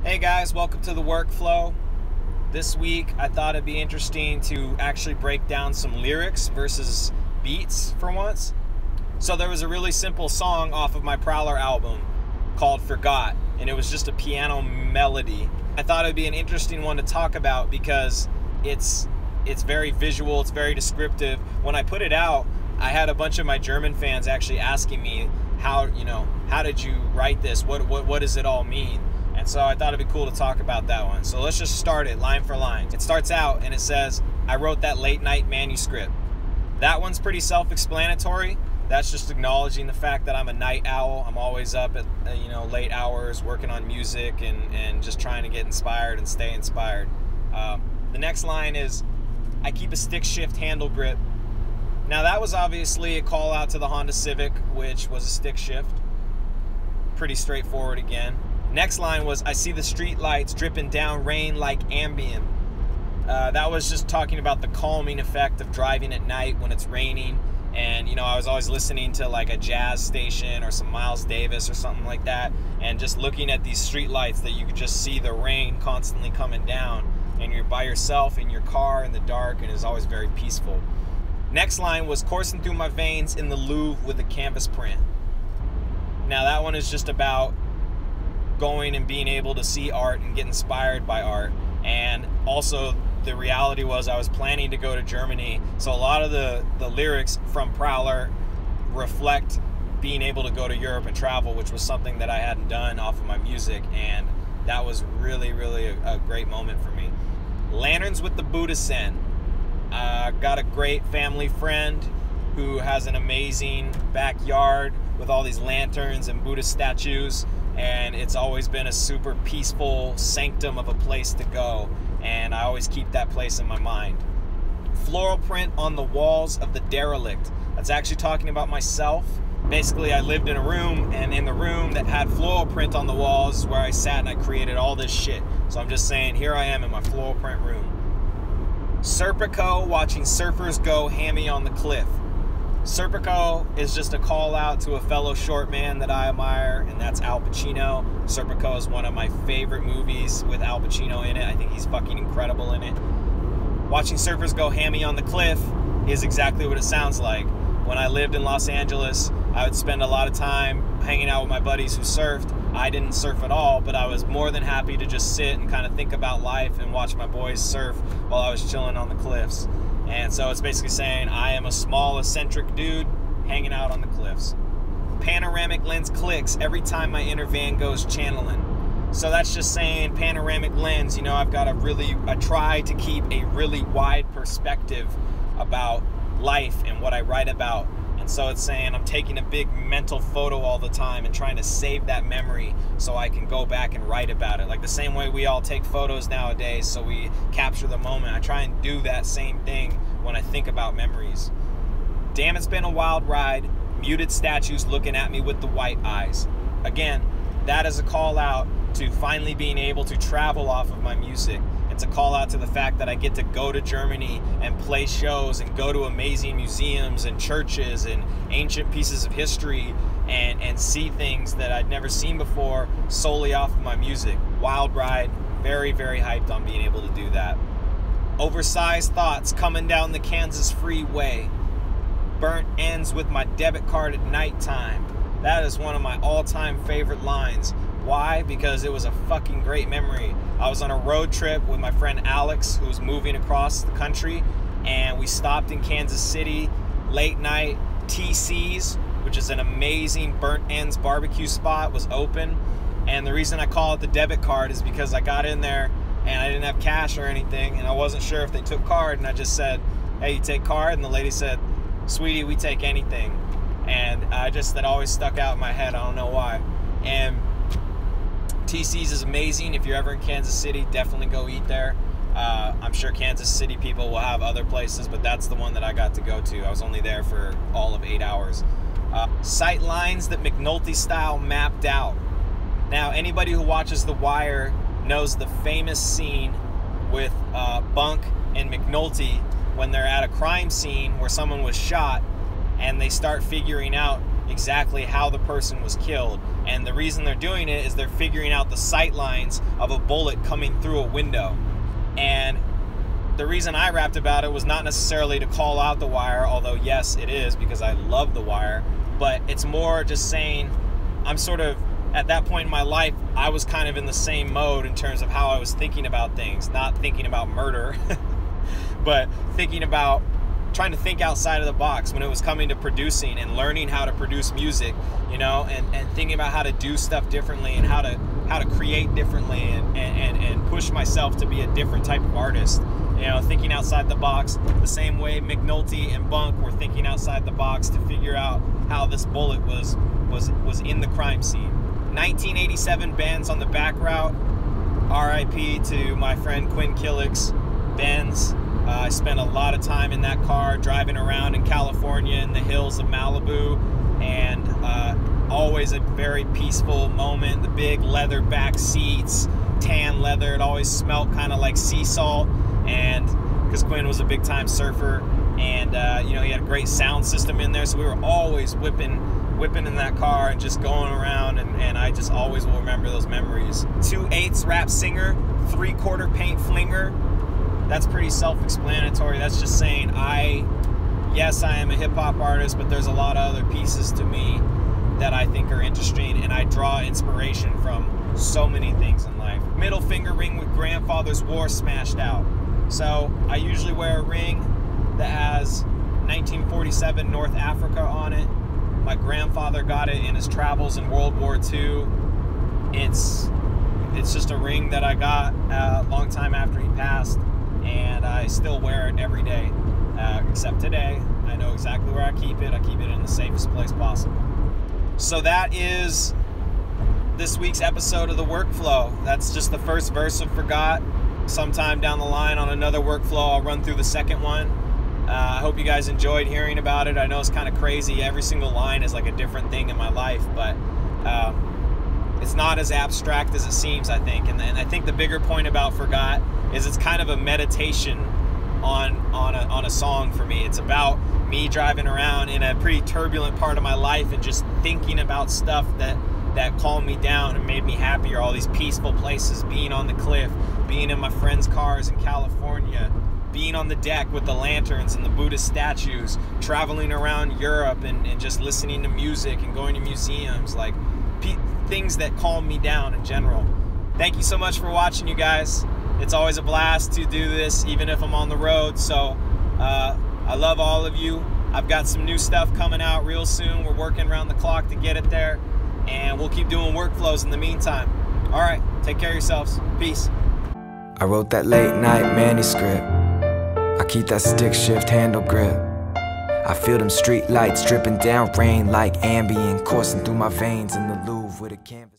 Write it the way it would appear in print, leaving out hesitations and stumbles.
Hey guys, welcome to the WorkFlow. This week I thought it'd be interesting to actually break down some lyrics versus beats for once. So there was a really simple song off of my Prowler album called Forgot, and it was just a piano melody. I thought it'd be an interesting one to talk about because it's very visual, it's very descriptive. When I put it out, I had a bunch of my German fans actually asking me how did you write this? What does it all mean? And so I thought it'd be cool to talk about that one. So let's just start it line for line. It starts out and it says, I wrote that late night manuscript. That one's pretty self-explanatory. That's just acknowledging the fact that I'm a night owl. I'm always up at late hours working on music and just trying to get inspired and stay inspired. The next line is, I keep a stick shift handle grip. Now that was obviously a call out to the Honda Civic, which was a stick shift. Pretty straightforward again. Next line was, I see the street lights dripping down rain like Ambien. That was just talking about the calming effect of driving at night when it's raining. And I was always listening to like a jazz station or some Miles Davis or something like that, and just looking at these street lights that you could just see the rain constantly coming down, and you're by yourself in your car in the dark, and it's always very peaceful. Next line was, coursing through my veins in the Louvre with a canvas print. Now that one is just about going and being able to see art and get inspired by art. And also the reality was I was planning to go to Germany, so a lot of the lyrics from Prowler reflect being able to go to Europe and travel, which was something that I hadn't done off of my music, and that was really a great moment for me. Lanterns with the Buddhist Zen. Got a great family friend who has an amazing backyard with all these lanterns and Buddhist statues, and it's always been a super peaceful sanctum of a place to go, and I always keep that place in my mind. Floral print on the walls of the derelict. That's actually talking about myself. Basically, I lived in a room, and in the room that had floral print on the walls is where I sat and I created all this shit. So I'm just saying, here I am in my floral print room. SERPICO, watching surfers go hammy on the cliff. SERPICO is just a call out to a fellow short man that I admire, and that's Al Pacino. SERPICO is one of my favorite movies with Al Pacino in it. I think he's fucking incredible in it. Watching surfers go hammy on the cliff is exactly what it sounds like. When I lived in Los Angeles, I would spend a lot of time hanging out with my buddies who surfed. I didn't surf at all, but I was more than happy to just sit and kind of think about life and watch my boys surf while I was chilling on the cliffs. And so it's basically saying I am a small, eccentric dude hanging out on the cliffs. Panoramic lens clicks every time my inner van goes channeling. So that's just saying panoramic lens. I try to keep a really wide perspective about life and what I write about. And so it's saying I'm taking a big mental photo all the time and trying to save that memory so I can go back and write about it. Like the same way we all take photos nowadays so we capture the moment. I try and do that same thing when I think about memories. Damn, it's been a wild ride. Muted statues looking at me with the white eyes. Again, that is a call out to finally being able to travel off of my music. It's a call out to the fact that I get to go to Germany and play shows and go to amazing museums and churches and ancient pieces of history and see things that I'd never seen before solely off of my music. Wild ride, very hyped on being able to do that. Oversized thoughts coming down the Kansas freeway. Burnt ends with my debit card at nighttime. That is one of my all-time favorite lines. Why? Because it was a fucking great memory. I was on a road trip with my friend Alex, who was moving across the country, and we stopped in Kansas City, late night. TC's, which is an amazing burnt ends barbecue spot, was open. And the reason I call it the debit card is because I got in there and I didn't have cash or anything, and I wasn't sure if they took card, and I just said, hey, you take card? And the lady said, sweetie, we take anything. And that always stuck out in my head. I don't know why. And TC's is amazing. If you're ever in Kansas City, definitely go eat there. I'm sure Kansas City people will have other places, but that's the one that I got to go to. I was only there for all of 8 hours. Sight lines that McNulty style mapped out. Now, anybody who watches The Wire knows the famous scene with Bunk and McNulty when they're at a crime scene where someone was shot, and they start figuring out exactly how the person was killed. And the reason they're doing it is they're figuring out the sight lines of a bullet coming through a window. And the reason I rapped about it was not necessarily to call out The Wire, although yes, it is, because I love The Wire, but it's more just saying I'm sort of, at that point in my life, I was kind of in the same mode in terms of how I was thinking about things, not thinking about murder, but thinking about trying to think outside of the box when it was coming to producing and learning how to produce music, you know, and thinking about how to do stuff differently and how to create differently and push myself to be a different type of artist. You know, thinking outside the box the same way MCNULTY and Bunk were thinking outside the box to figure out how this bullet was in the crime scene. 1987 Benz on the back route. RIP to my friend Quinn Killick's Benz. I spent a lot of time in that car driving around in California in the hills of Malibu, and always a very peaceful moment. The big leather back seats, tan leather, it always smelled kind of like sea salt, and because Quinn was a big time surfer, and you know, he had a great sound system in there, so we were always whipping in that car and just going around, and I just always will remember those memories. 2/8 rap singer, 3/4 paint flinger. That's pretty self-explanatory. That's just saying yes, I am a hip-hop artist, but there's a lot of other pieces to me that I think are interesting, and I draw inspiration from so many things in life. Middle finger ring with grandfather's war smashed out. So I usually wear a ring that has 1947 North Africa on it. My grandfather got it in his travels in World War II. It's just a ring that I got a long time after he passed, and I still wear it every day, except today. I know exactly where I keep it. I keep it in the safest place possible. So that is this week's episode of the Workflow. That's just the first verse of Forgot. Sometime down the line on another Workflow, I'll run through the second one. I hope you guys enjoyed hearing about it. I know it's kind of crazy. Every single line is like a different thing in my life, but it's not as abstract as it seems, I think. And I think the bigger point about Forgot is it's kind of a meditation on a song for me. It's about me driving around in a pretty turbulent part of my life and just thinking about stuff that calmed me down and made me happier. All these peaceful places, being on the cliff, being in my friends' cars in California, being on the deck with the lanterns and the Buddhist statues, traveling around Europe and just listening to music and going to museums, like things that calm me down in general. Thank you so much for watching, you guys. It's always a blast to do this, even if I'm on the road. So I love all of you. I've got some new stuff coming out real soon. We're working around the clock to get it there, and we'll keep doing workflows in the meantime. All right, take care of yourselves. Peace. I wrote that late night manuscript. I keep that stick shift handle grip. I feel them street lights dripping down rain like Ambien coursing through my veins in the Louvre with a canvas.